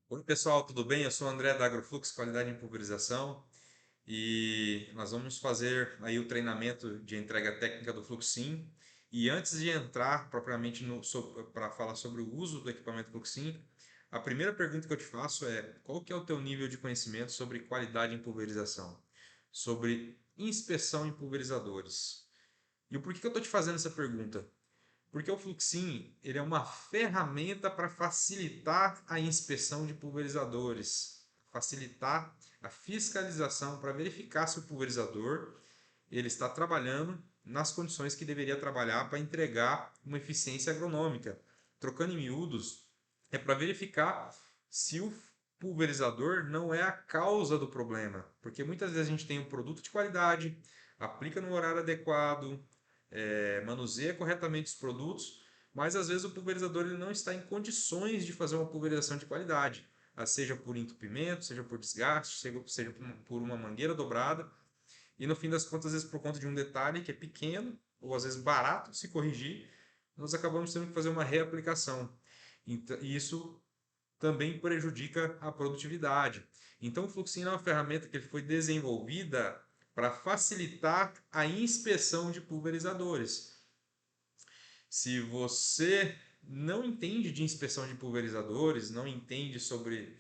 Oi, pessoal, tudo bem? Eu sou o André da Agroflux Qualidade em Pulverização e nós vamos fazer aí o treinamento de entrega técnica do Fluxim. E antes de entrar propriamente para falar sobre o uso do equipamento Fluxim, a primeira pergunta que eu te faço é: qual que é o teu nível de conhecimento sobre qualidade em pulverização? Sobre inspeção em pulverizadores? E o porquê que eu estou te fazendo essa pergunta? Porque o Fluxim, ele é uma ferramenta para facilitar a inspeção de pulverizadores, facilitar a fiscalização para verificar se o pulverizador ele está trabalhando nas condições que deveria trabalhar para entregar uma eficiência agronômica. Trocando em miúdos, é para verificar se o pulverizador não é a causa do problema, porque muitas vezes a gente tem um produto de qualidade, aplica no horário adequado, manuseia corretamente os produtos, mas às vezes o pulverizador ele não está em condições de fazer uma pulverização de qualidade, seja por entupimento, seja por desgaste, seja por uma mangueira dobrada, e no fim das contas, às vezes por conta de um detalhe que é pequeno, ou às vezes barato se corrigir, nós acabamos tendo que fazer uma reaplicação. E isso também prejudica a produtividade. Então, o Fluxina é uma ferramenta que foi desenvolvida para facilitar a inspeção de pulverizadores. Se você não entende de inspeção de pulverizadores, não entende sobre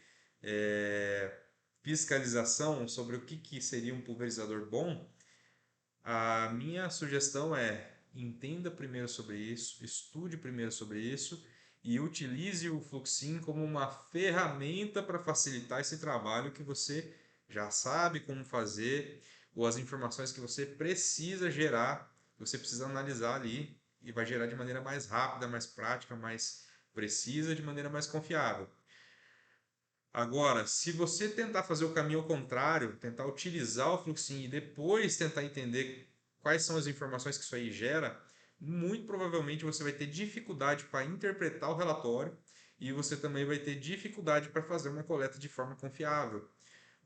fiscalização, sobre o que seria um pulverizador bom, a minha sugestão é: entenda primeiro sobre isso, estude primeiro sobre isso e utilize o Fluxim como uma ferramenta para facilitar esse trabalho que você já sabe como fazer, ou as informações que você precisa gerar, você precisa analisar ali e vai gerar de maneira mais rápida, mais prática, mais precisa, de maneira mais confiável. Agora, se você tentar fazer o caminho ao contrário, tentar utilizar o Fluxim e depois tentar entender quais são as informações que isso aí gera, muito provavelmente você vai ter dificuldade para interpretar o relatório e você também vai ter dificuldade para fazer uma coleta de forma confiável.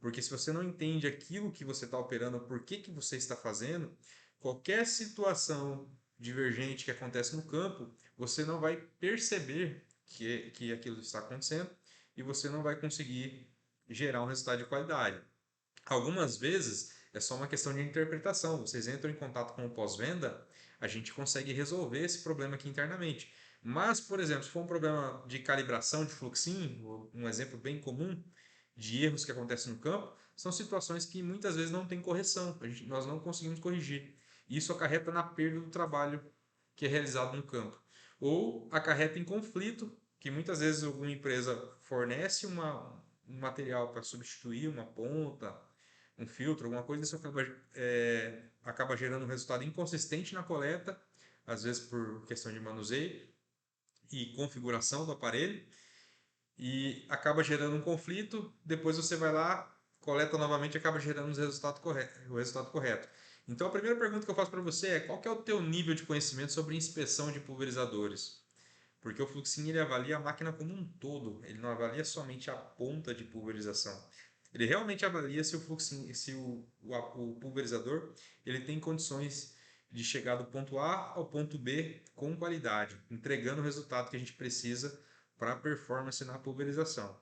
Porque se você não entende aquilo que você está operando, por que que você está fazendo, qualquer situação divergente que acontece no campo, você não vai perceber que aquilo está acontecendo e você não vai conseguir gerar um resultado de qualidade. Algumas vezes é só uma questão de interpretação. Vocês entram em contato com o pós-venda, a gente consegue resolver esse problema aqui internamente. Mas, por exemplo, se for um problema de calibração de fluxinho, um exemplo bem comum de erros que acontecem no campo, são situações que muitas vezes não tem correção, nós não conseguimos corrigir. Isso acarreta na perda do trabalho que é realizado no campo. Ou acarreta em conflito, que muitas vezes alguma empresa fornece um material para substituir uma ponta, um filtro, alguma coisa, isso acaba gerando um resultado inconsistente na coleta, às vezes por questão de manuseio e configuração do aparelho, e acaba gerando um conflito, depois você vai lá, coleta novamente e acaba gerando o resultado correto. Então a primeira pergunta que eu faço para você é: qual que é o teu nível de conhecimento sobre inspeção de pulverizadores? Porque o Fluxin ele avalia a máquina como um todo, ele não avalia somente a ponta de pulverização. Ele realmente avalia se o Fluxin, se o pulverizador ele tem condições de chegar do ponto A ao ponto B com qualidade, entregando o resultado que a gente precisa para a performance na pulverização.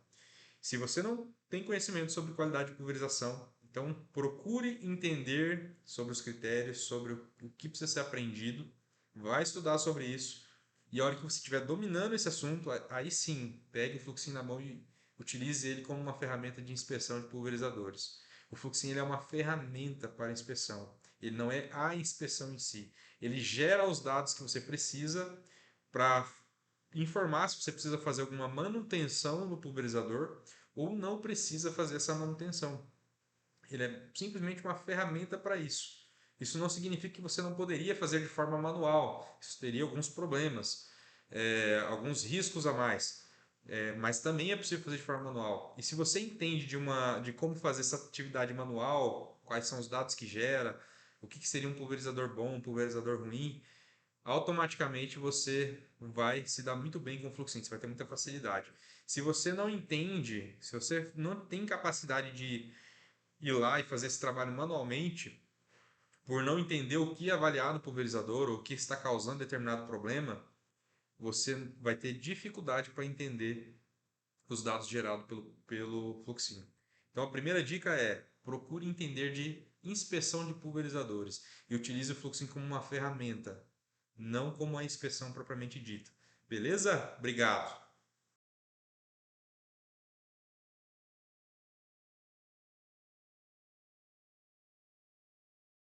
Se você não tem conhecimento sobre qualidade de pulverização, então procure entender sobre os critérios, sobre o que precisa ser aprendido, vai estudar sobre isso, e a hora que você estiver dominando esse assunto, aí sim, pegue o Fluxin na mão e utilize ele como uma ferramenta de inspeção de pulverizadores. O Fluxin ele é uma ferramenta para inspeção, ele não é a inspeção em si. Ele gera os dados que você precisa para informar se você precisa fazer alguma manutenção no pulverizador ou não precisa fazer essa manutenção. Ele é simplesmente uma ferramenta para isso. Isso não significa que você não poderia fazer de forma manual. Isso teria alguns problemas, alguns riscos a mais. Mas também é possível fazer de forma manual. E se você entende de como fazer essa atividade manual, quais são os dados que gera, o que seria um pulverizador bom, um pulverizador ruim, automaticamente você vai se dar muito bem com o Fluxin, você vai ter muita facilidade. Se você não entende, se você não tem capacidade de ir lá e fazer esse trabalho manualmente, por não entender o que avaliar no pulverizador ou o que está causando determinado problema, você vai ter dificuldade para entender os dados gerados pelo fluxinho. Então a primeira dica é: procure entender de inspeção de pulverizadores e utilize o fluxinho como uma ferramenta, não como a inspeção propriamente dita. Beleza? Obrigado!